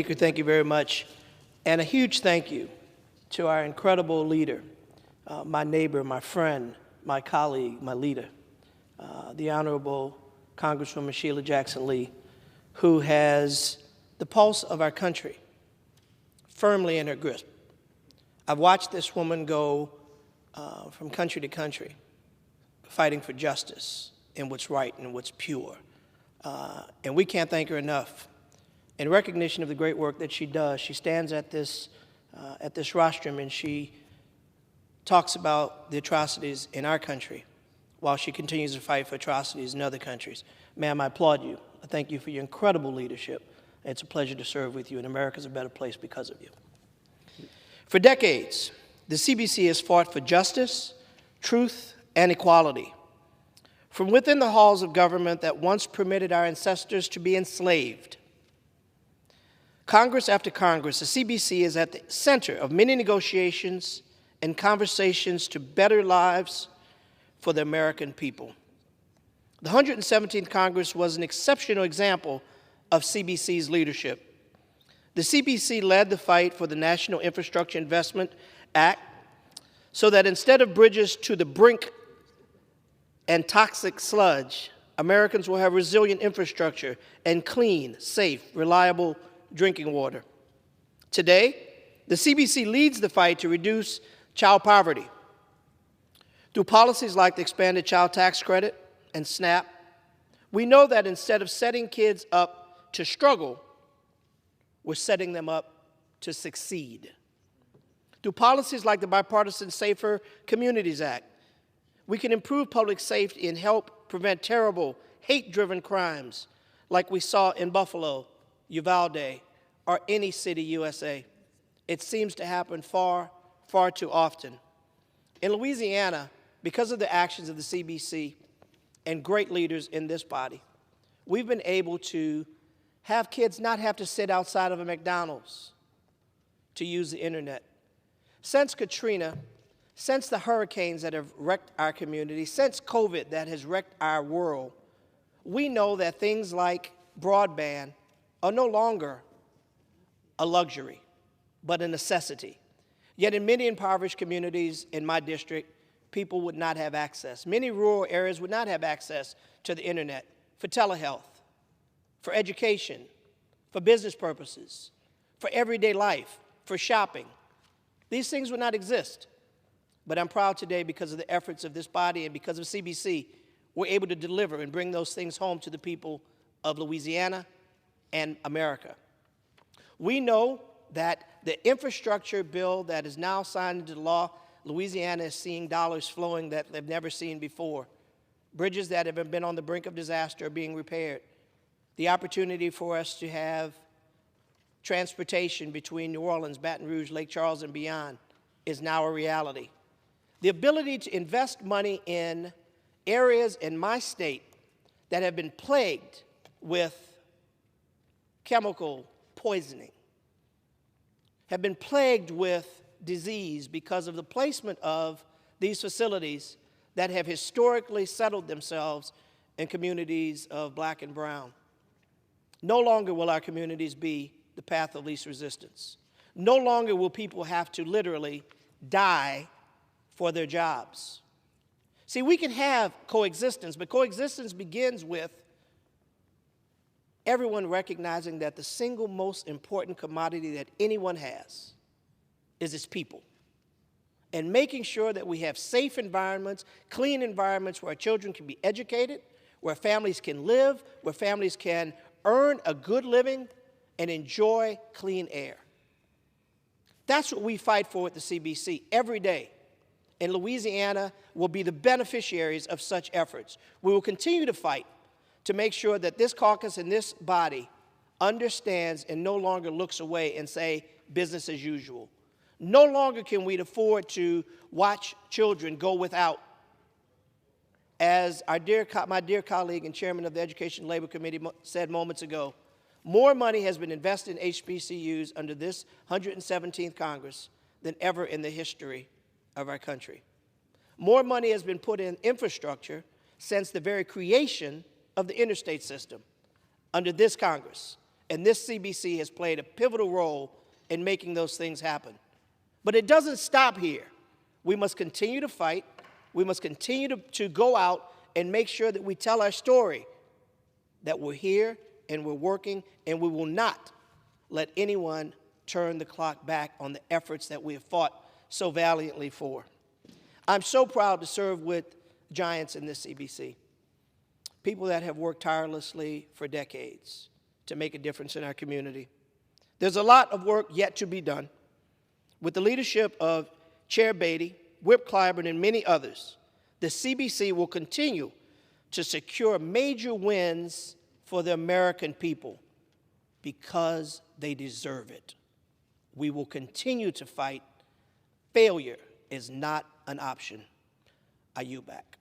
Speaker, thank you very much. And a huge thank you to our incredible leader, my neighbor, my friend, my colleague, my leader, the Honorable Congresswoman Sheila Jackson Lee, who has the pulse of our country firmly in her grip. I've watched this woman go from country to country, fighting for justice and what's right and what's pure. And we can't thank her enough. In recognition of the great work that she does, she stands at this rostrum and she talks about the atrocities in our country while she continues to fight for atrocities in other countries. Ma'am, I applaud you. I thank you for your incredible leadership. It's a pleasure to serve with you, and America's a better place because of you. For decades, the CBC has fought for justice, truth, and equality. From within the halls of government that once permitted our ancestors to be enslaved, Congress after Congress, the CBC is at the center of many negotiations and conversations to better lives for the American people. The 117th Congress was an exceptional example of CBC's leadership. The CBC led the fight for the National Infrastructure Investment Act so that instead of bridges to the brink and toxic sludge, Americans will have resilient infrastructure and clean, safe, reliable drinking water. Today, the CBC leads the fight to reduce child poverty. Through policies like the expanded child tax credit and SNAP, we know that instead of setting kids up to struggle, we're setting them up to succeed. Through policies like the bipartisan Safer Communities Act, we can improve public safety and help prevent terrible, hate-driven crimes like we saw in Buffalo, Uvalde, or any city USA. It seems to happen far, far too often. In Louisiana, because of the actions of the CBC and great leaders in this body, we've been able to have kids not have to sit outside of a McDonald's to use the internet. Since Katrina, since the hurricanes that have wrecked our community, since COVID that has wrecked our world, we know that things like broadband are no longer a luxury, but a necessity. Yet in many impoverished communities in my district, people would not have access. Many rural areas would not have access to the internet for telehealth, for education, for business purposes, for everyday life, for shopping. These things would not exist. But I'm proud today because of the efforts of this body and because of CBC, we're able to deliver and bring those things home to the people of Louisiana and America. We know that the infrastructure bill that is now signed into law, Louisiana is seeing dollars flowing that they've never seen before. Bridges that have been on the brink of disaster are being repaired. The opportunity for us to have transportation between New Orleans, Baton Rouge, Lake Charles, and beyond is now a reality. The ability to invest money in areas in my state that have been plagued with chemical poisoning, have been plagued with disease because of the placement of these facilities that have historically settled themselves in communities of black and brown. No longer will our communities be the path of least resistance. No longer will people have to literally die for their jobs. See, we can have coexistence, but coexistence begins with everyone recognizing that the single most important commodity that anyone has is its people. And making sure that we have safe environments, clean environments where our children can be educated, where families can live, where families can earn a good living and enjoy clean air. That's what we fight for at the CBC every day. And Louisiana will be the beneficiaries of such efforts. We will continue to fight to make sure that this caucus and this body understands and no longer looks away and say business as usual. No longer can we afford to watch children go without. As my dear colleague and chairman of the Education and Labor Committee said moments ago, more money has been invested in HBCUs under this 117th Congress than ever in the history of our country. More money has been put in infrastructure since the very creation of the interstate system under this Congress. and this CBC has played a pivotal role in making those things happen. But it doesn't stop here. We must continue to fight. We must continue to go out and make sure that we tell our story, that we're here and we're working, and we will not let anyone turn the clock back on the efforts that we have fought so valiantly for. I'm so proud to serve with giants in this CBC, people that have worked tirelessly for decades to make a difference in our community. There's a lot of work yet to be done. With the leadership of Chair Beatty, Whip Clyburn, and many others, the CBC will continue to secure major wins for the American people because they deserve it. We will continue to fight. Failure is not an option. I yield back.